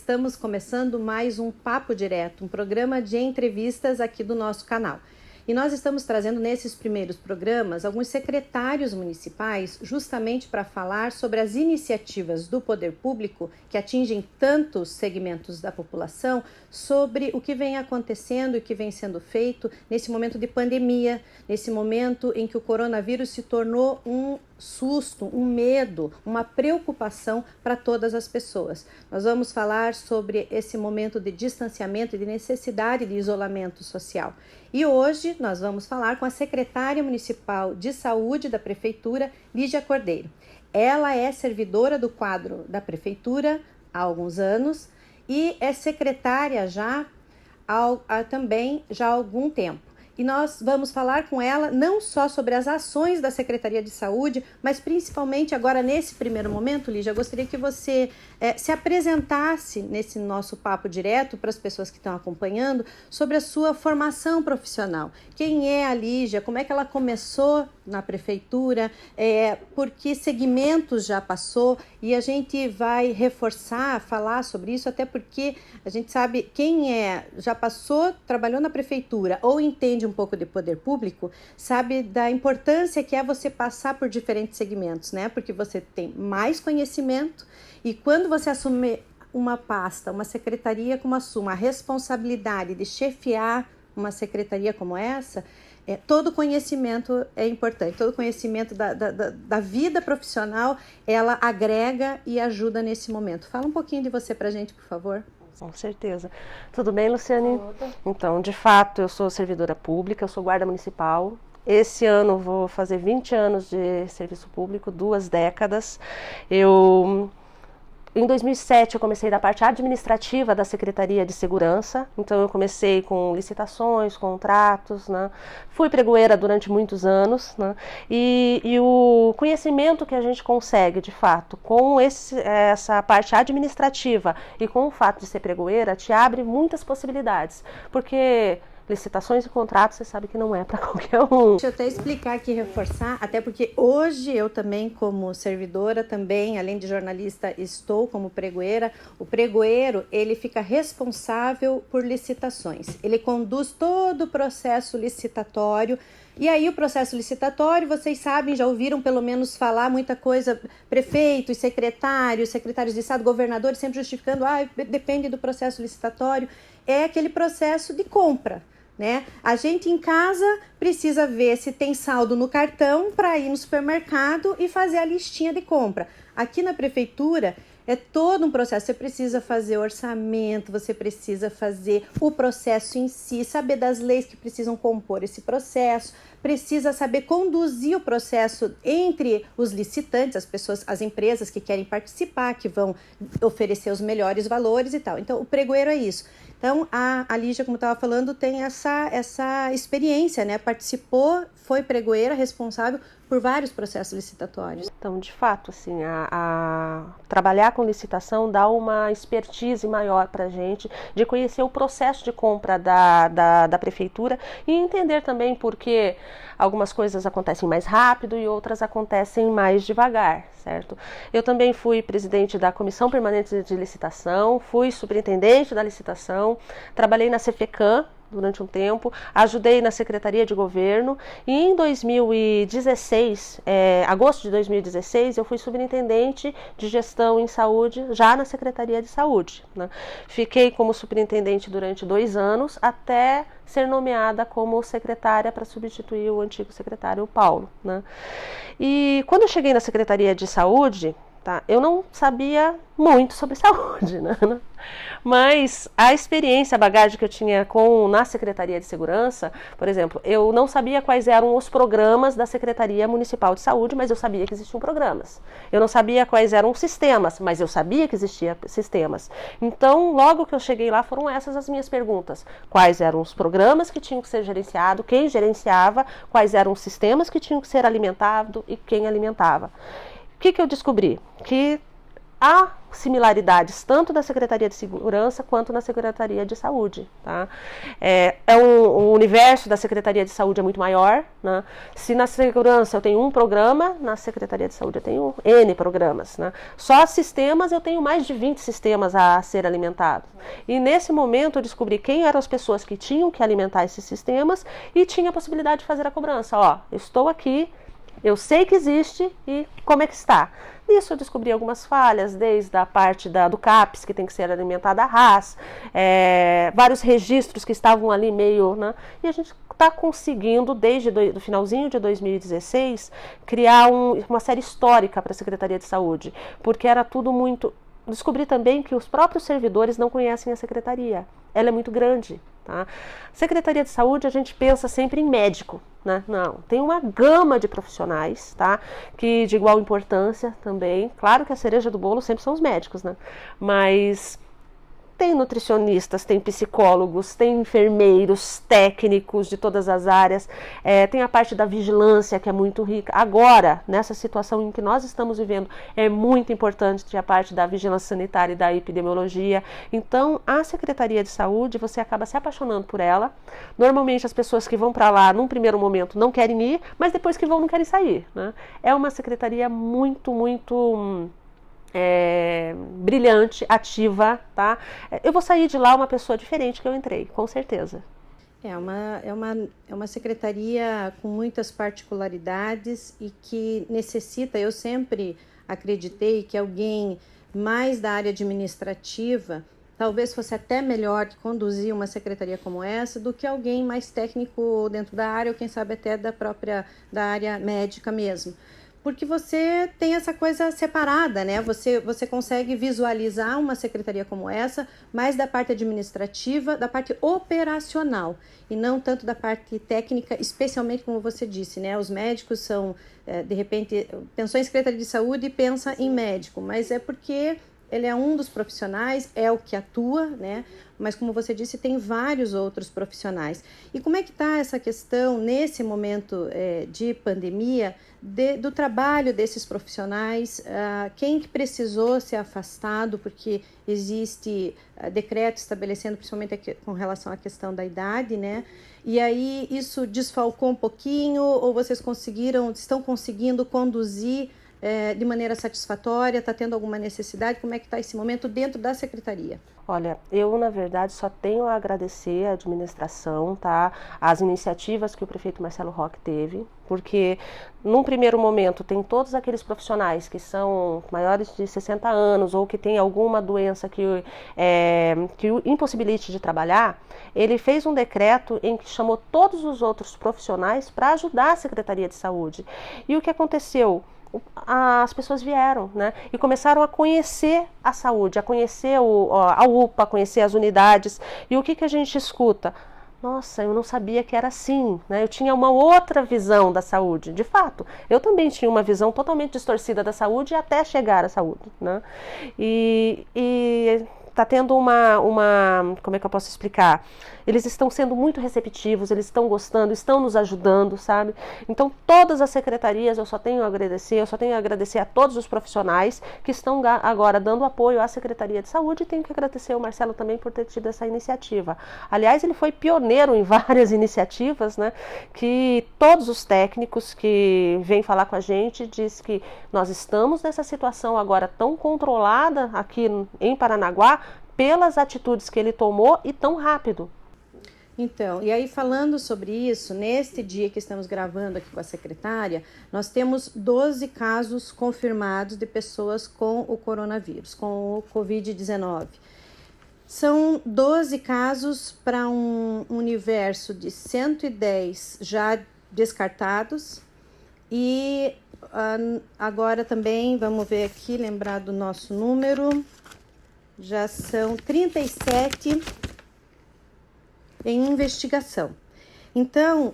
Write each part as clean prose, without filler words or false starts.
estamos começando mais um Papo Direto, um programa de entrevistas aqui do nosso canal. E nós estamos trazendo nesses primeiros programas alguns secretários municipais justamente para falar sobre as iniciativas do poder público que atingem tantos segmentos da população, sobre o que vem acontecendo e o que vem sendo feito nesse momento de pandemia, nesse momento em que o coronavírus se tornou um susto, um medo, uma preocupação para todas as pessoas. Nós vamos falar sobre esse momento de distanciamento e de necessidade de isolamento social. E hoje nós vamos falar com a secretária municipal de saúde da prefeitura, Lígia Cordeiro. Ela é servidora do quadro da prefeitura há alguns anos e é secretária também já há algum tempo. E nós vamos falar com ela não só sobre as ações da Secretaria de Saúde, mas principalmente agora nesse primeiro momento, Lígia, eu gostaria que você se apresentasse nesse nosso papo direto para as pessoas que estão acompanhando sobre a sua formação profissional. Quem é a Lígia? Como é que ela começou na prefeitura? Por que segmentos já passou? E a gente vai reforçar, falar sobre isso, até porque a gente sabe quem já passou, trabalhou na prefeitura ou entende um pouco de poder público, sabe da importância que é você passar por diferentes segmentos, né? Porque você tem mais conhecimento e quando você assume uma pasta, uma secretaria como assuma a responsabilidade de chefiar uma secretaria como essa, todo conhecimento é importante, todo conhecimento da vida profissional, ela agrega e ajuda nesse momento. Fala um pouquinho de você pra gente, por favor. Com certeza. Tudo bem, Luciane? Então, de fato, eu sou servidora pública, eu sou guarda municipal. Esse ano vou fazer 20 anos de serviço público, 2 décadas. Em 2007 eu comecei da parte administrativa da Secretaria de Segurança, então eu comecei com licitações, contratos, né? Fui pregoeira durante muitos anos, né? E o conhecimento que a gente consegue, de fato, com essa parte administrativa e com o fato de ser pregoeira, te abre muitas possibilidades, porque licitações e contratos, você sabe que não é para qualquer um. Deixa eu até explicar aqui, reforçar, até porque hoje eu também, como servidora, também, além de jornalista, estou como pregoeira. O pregoeiro, ele fica responsável por licitações. Ele conduz todo o processo licitatório. E aí o processo licitatório, vocês sabem, já ouviram pelo menos falar muita coisa, prefeitos, secretários de estado, governadores, sempre justificando, depende do processo licitatório. É aquele processo de compra, né? A gente em casa precisa ver se tem saldo no cartão para ir no supermercado e fazer a listinha de compra. Aqui na prefeitura é todo um processo, você precisa fazer orçamento, você precisa fazer o processo em si, saber das leis que precisam compor esse processo, precisa saber conduzir o processo entre os licitantes, as empresas que querem participar, que vão oferecer os melhores valores e tal. Então, o pregoeiro é isso. Então, a Lígia, como estava falando, tem essa experiência, né? Participou, foi pregoeira, responsável por vários processos licitatórios. Então, de fato, assim, trabalhar com licitação dá uma expertise maior para a gente, de conhecer o processo de compra da prefeitura e entender também por que algumas coisas acontecem mais rápido e outras acontecem mais devagar, certo? Eu também fui presidente da Comissão Permanente de Licitação, fui superintendente da licitação, trabalhei na Cefecam durante um tempo, ajudei na Secretaria de Governo e em 2016, agosto de 2016, eu fui superintendente de gestão em saúde já na Secretaria de Saúde, né? Fiquei como superintendente durante 2 anos até ser nomeada como secretária para substituir o antigo secretário, o Paulo, né? E quando eu cheguei na Secretaria de Saúde, eu não sabia muito sobre saúde, né? Mas a experiência, a bagagem que eu tinha na Secretaria de Segurança, por exemplo, eu não sabia quais eram os programas da Secretaria Municipal de Saúde, mas eu sabia que existiam programas. Eu não sabia quais eram os sistemas, mas eu sabia que existiam sistemas. Então, logo que eu cheguei lá, foram essas as minhas perguntas. Quais eram os programas que tinham que ser gerenciados, quem gerenciava, quais eram os sistemas que tinham que ser alimentados e quem alimentava. O que eu descobri? Que há similaridades tanto da Secretaria de Segurança quanto na Secretaria de Saúde, tá? O universo da Secretaria de Saúde é muito maior, né? Se na Segurança eu tenho um programa, na Secretaria de Saúde eu tenho N programas, né? Só sistemas eu tenho mais de 20 sistemas a ser alimentados. E nesse momento eu descobri quem eram as pessoas que tinham que alimentar esses sistemas e tinha a possibilidade de fazer a cobrança. Ó, eu estou aqui, eu sei que existe e como é que está? Nisso eu descobri algumas falhas, desde a parte do CAPES, que tem que ser alimentada a RAS, vários registros que estavam ali meio, né? E a gente está conseguindo, desde o finalzinho de 2016, criar uma série histórica para a Secretaria de Saúde, porque era tudo muito... Descobri também que os próprios servidores não conhecem a secretaria. Ela é muito grande, tá? Secretaria de Saúde, a gente pensa sempre em médico, né? Não, tem uma gama de profissionais, tá? Que de igual importância também. Claro que a cereja do bolo sempre são os médicos, né? Mas tem nutricionistas, tem psicólogos, tem enfermeiros, técnicos de todas as áreas, tem a parte da vigilância que é muito rica. Agora, nessa situação em que nós estamos vivendo, é muito importante a parte da vigilância sanitária e da epidemiologia. Então, a Secretaria de Saúde, você acaba se apaixonando por ela. Normalmente, as pessoas que vão para lá, num primeiro momento, não querem ir, mas depois que vão, não querem sair, né? É uma secretaria muito, muito... brilhante, ativa, tá? Eu vou sair de lá uma pessoa diferente que eu entrei, com certeza. É uma secretaria com muitas particularidades e que necessita, eu sempre acreditei que alguém mais da área administrativa talvez fosse até melhor conduzir uma secretaria como essa do que alguém mais técnico dentro da área, ou quem sabe até da área médica mesmo. Porque você tem essa coisa separada, né? Você consegue visualizar uma secretaria como essa, mais da parte administrativa, da parte operacional, e não tanto da parte técnica, especialmente como você disse, né? Os médicos são, de repente, pensou em secretaria de saúde e pensa em médico, mas é porque ele é um dos profissionais, é o que atua, né? Mas como você disse, tem vários outros profissionais. E como é que está essa questão, nesse momento de pandemia, do trabalho desses profissionais? Quem que precisou ser afastado, porque existe decreto estabelecendo, principalmente aqui, com relação à questão da idade, né? E aí isso desfalcou um pouquinho, ou vocês estão conseguindo conduzir de maneira satisfatória? Está tendo alguma necessidade? Como é que está esse momento dentro da secretaria? Olha, eu na verdade só tenho a agradecer à administração, tá? As iniciativas que o prefeito Marcelo Roque teve, porque num primeiro momento tem todos aqueles profissionais que são maiores de 60 anos ou que tem alguma doença que o impossibilite de trabalhar. Ele fez um decreto em que chamou todos os outros profissionais para ajudar a Secretaria de Saúde. E o que aconteceu? As pessoas vieram, né, e começaram a conhecer a saúde, a conhecer a UPA, a conhecer as unidades. E o que a gente escuta? Nossa, eu não sabia que era assim, né? Eu tinha uma outra visão da saúde. De fato, eu também tinha uma visão totalmente distorcida da saúde até chegar à saúde, né? E está tendo como é que eu posso explicar? Eles estão sendo muito receptivos, eles estão gostando, estão nos ajudando, sabe? Então, todas as secretarias, eu só tenho a agradecer a todos os profissionais que estão agora dando apoio à Secretaria de Saúde, e tenho que agradecer ao Marcelo também por ter tido essa iniciativa. Aliás, ele foi pioneiro em várias iniciativas, né? Que todos os técnicos que vêm falar com a gente diz que nós estamos nessa situação agora tão controlada aqui em Paranaguá pelas atitudes que ele tomou e tão rápido. Então, e aí falando sobre isso, neste dia que estamos gravando aqui com a secretária, nós temos 12 casos confirmados de pessoas com o coronavírus, com o Covid-19. São 12 casos para um universo de 110 já descartados e agora também, vamos ver aqui, lembrar do nosso número, já são 37 em investigação. Então,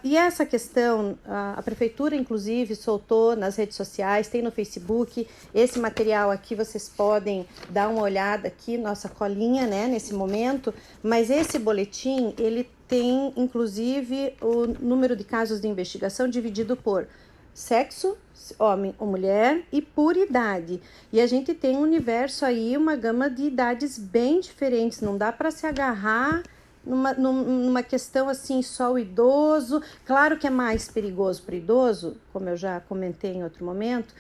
e essa questão, a prefeitura inclusive soltou nas redes sociais, tem no Facebook, esse material aqui vocês podem dar uma olhada aqui, nossa colinha, né, nesse momento, mas esse boletim, ele tem inclusive o número de casos de investigação dividido por sexo, homem ou mulher, e por idade. E a gente tem um universo aí, uma gama de idades bem diferentes. Não dá para se agarrar numa questão assim, só o idoso. Claro que é mais perigoso para o idoso, como eu já comentei em outro momento,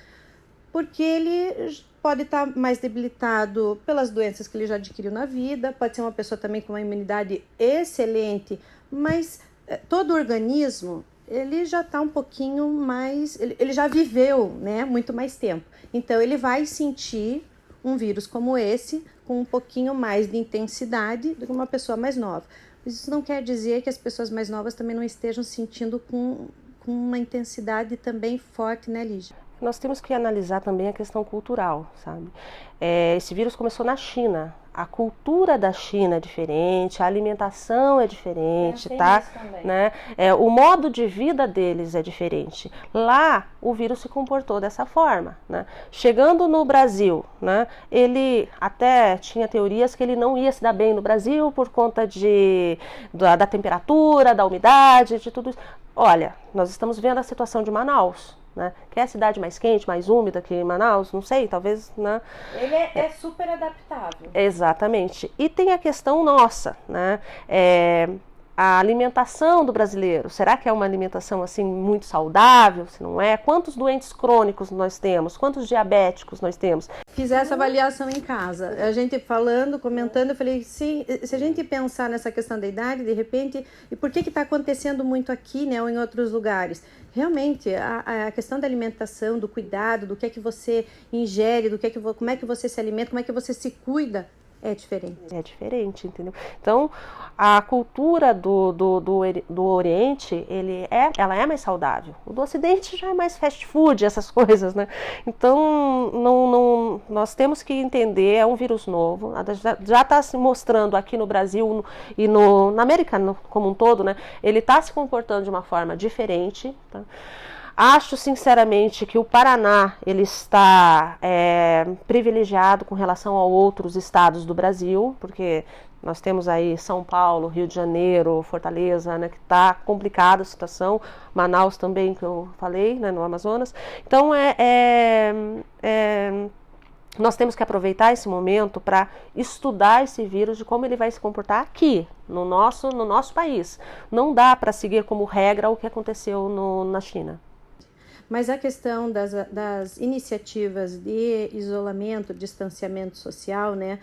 porque ele pode estar mais debilitado pelas doenças que ele já adquiriu na vida, pode ser uma pessoa também com uma imunidade excelente, mas todo o organismo, ele já está um pouquinho mais, ele já viveu, né, muito mais tempo. Então, ele vai sentir um vírus como esse com um pouquinho mais de intensidade do que uma pessoa mais nova. Mas isso não quer dizer que as pessoas mais novas também não estejam sentindo com uma intensidade também forte, né, Lígia? Nós temos que analisar também a questão cultural, sabe? Esse vírus começou na China. A cultura da China é diferente, a alimentação é diferente, tá? Né? O modo de vida deles é diferente. Lá, o vírus se comportou dessa forma, né? Chegando no Brasil, né? Ele até tinha teorias que ele não ia se dar bem no Brasil por conta da temperatura, da umidade, de tudo isso. Olha, nós estamos vendo a situação de Manaus, né? Que é a cidade mais quente, mais úmida que Manaus, não sei, talvez, né? Ele é super adaptável. Exatamente. E tem a questão nossa, né? A alimentação do brasileiro, será que é uma alimentação assim muito saudável? Se não é? Quantos doentes crônicos nós temos? Quantos diabéticos nós temos? Fiz essa avaliação em casa. A gente falando, comentando, eu falei, sim, se a gente pensar nessa questão da idade, de repente, e por que está acontecendo muito aqui, né, ou em outros lugares? Realmente, a questão da alimentação, do cuidado, do que é que você ingere, como é que você se alimenta, como é que você se cuida, é diferente. É diferente, entendeu? Então, a cultura do Oriente, ela é mais saudável. O do Ocidente já é mais fast food, essas coisas, né? Então, nós temos que entender, é um vírus novo, já está se mostrando aqui no Brasil e na América como um todo, né? Ele está se comportando de uma forma diferente, tá? Acho sinceramente que o Paraná ele está privilegiado com relação a outros estados do Brasil, porque nós temos aí São Paulo, Rio de Janeiro, Fortaleza, né, que está complicada a situação, Manaus também, que eu falei, né, no Amazonas. Então, nós temos que aproveitar esse momento para estudar esse vírus, de como ele vai se comportar aqui, no nosso país. Não dá para seguir como regra o que aconteceu na China. Mas a questão das iniciativas de isolamento, distanciamento social, né?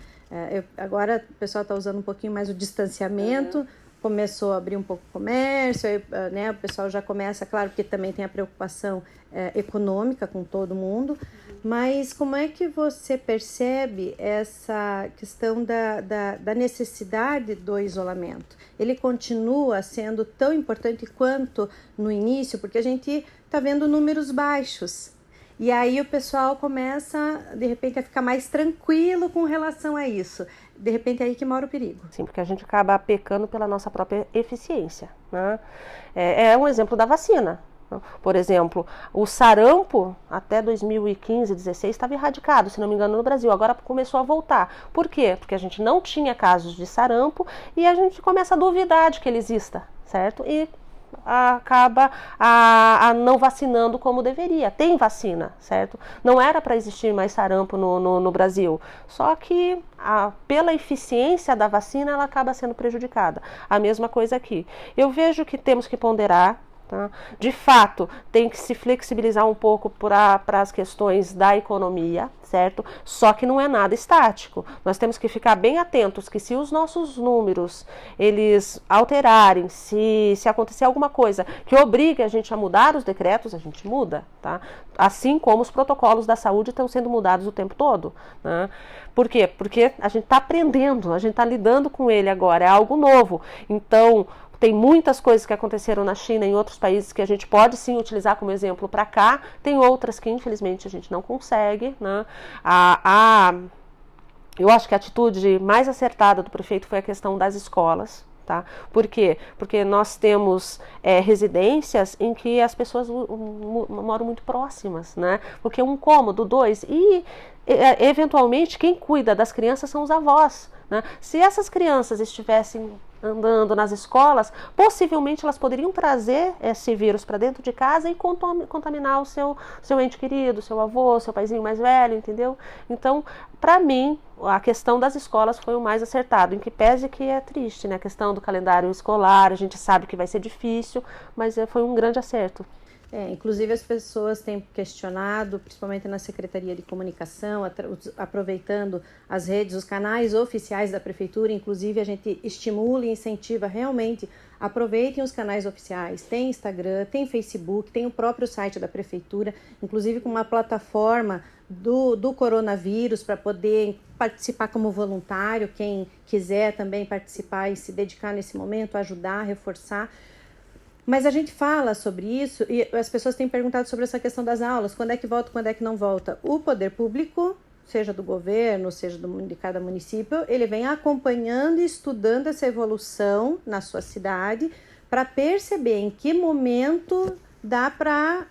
Agora o pessoal está usando um pouquinho mais o distanciamento, começou a abrir um pouco o comércio, né? O pessoal já começa, claro, porque também tem a preocupação econômica com todo mundo, mas como é que você percebe essa questão da necessidade do isolamento? Ele continua sendo tão importante quanto no início, porque a gente está vendo números baixos. E aí o pessoal começa, de repente, a ficar mais tranquilo com relação a isso. De repente é aí que mora o perigo. Sim, porque a gente acaba pecando pela nossa própria eficiência, né? É um exemplo da vacina. Por exemplo, o sarampo até 2015, 2016 estava erradicado, se não me engano, no Brasil. Agora começou a voltar. Por quê? Porque a gente não tinha casos de sarampo e a gente começa a duvidar de que ele exista, certo? E acaba não vacinando como deveria. Tem vacina, certo? Não era para existir mais sarampo no Brasil. Só que pela eficiência da vacina, ela acaba sendo prejudicada. A mesma coisa aqui. Eu vejo que temos que ponderar. Tá? De fato, tem que se flexibilizar um pouco para as questões da economia, certo? Só que não é nada estático. Nós temos que ficar bem atentos que se os nossos números eles alterarem, se acontecer alguma coisa que obrigue a gente a mudar os decretos, a gente muda, tá? Assim como os protocolos da saúde estão sendo mudados o tempo todo, né? Por quê? Porque a gente está aprendendo, a gente está lidando com ele agora, é algo novo. Então, tem muitas coisas que aconteceram na China e em outros países que a gente pode sim utilizar como exemplo para cá. Tem outras que infelizmente a gente não consegue, né? Eu acho que a atitude mais acertada do prefeito foi a questão das escolas. Tá? Por quê? Porque nós temos residências em que as pessoas moram muito próximas, né? Porque um cômodo, dois, e eventualmente quem cuida das crianças são os avós, né? Se essas crianças estivessem andando nas escolas, possivelmente elas poderiam trazer esse vírus para dentro de casa e contaminar o seu ente querido, seu avô, seu paizinho mais velho, entendeu? Então, para mim, a questão das escolas foi o mais acertado, em que pese que é triste, né? A questão do calendário escolar, a gente sabe que vai ser difícil, mas foi um grande acerto. Inclusive as pessoas têm questionado, principalmente na Secretaria de Comunicação, aproveitando as redes, os canais oficiais da Prefeitura, inclusive a gente estimula e incentiva realmente, aproveitem os canais oficiais, tem Instagram, tem Facebook, tem o próprio site da Prefeitura, inclusive com uma plataforma do coronavírus para poder participar como voluntário, quem quiser também participar e se dedicar nesse momento, ajudar, reforçar. Mas a gente fala sobre isso e as pessoas têm perguntado sobre essa questão das aulas, quando é que volta, quando é que não volta. O poder público, seja do governo, seja de cada município, ele vem acompanhando e estudando essa evolução na sua cidade para perceber em que momento dá para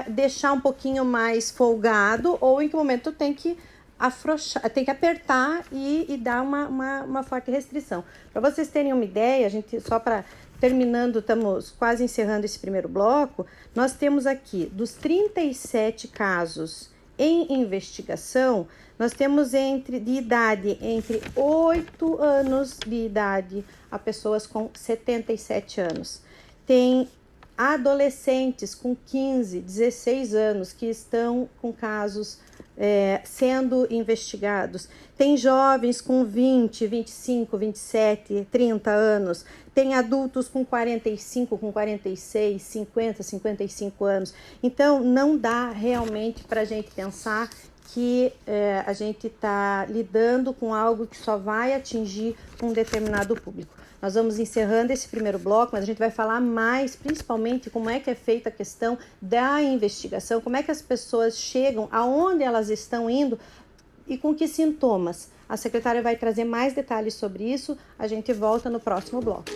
deixar um pouquinho mais folgado ou em que momento tem que afrouxar, tem que apertar e dar uma forte restrição. Para vocês terem uma ideia, a gente só para... Terminando, estamos quase encerrando esse primeiro bloco, nós temos aqui, dos 37 casos em investigação, nós temos de idade entre 8 anos de idade a pessoas com 77 anos. Tem adolescentes com 15, 16 anos que estão com casos sendo investigados. Tem jovens com 20, 25, 27, 30 anos. Tem adultos com 45, com 46, 50, 55 anos. Então, não dá realmente para a gente pensar que a gente está lidando com algo que só vai atingir um determinado público. Nós vamos encerrando esse primeiro bloco, mas a gente vai falar mais, principalmente, como é que é feita a questão da investigação, como é que as pessoas chegam, aonde elas estão indo e com que sintomas. A secretária vai trazer mais detalhes sobre isso, a gente volta no próximo bloco.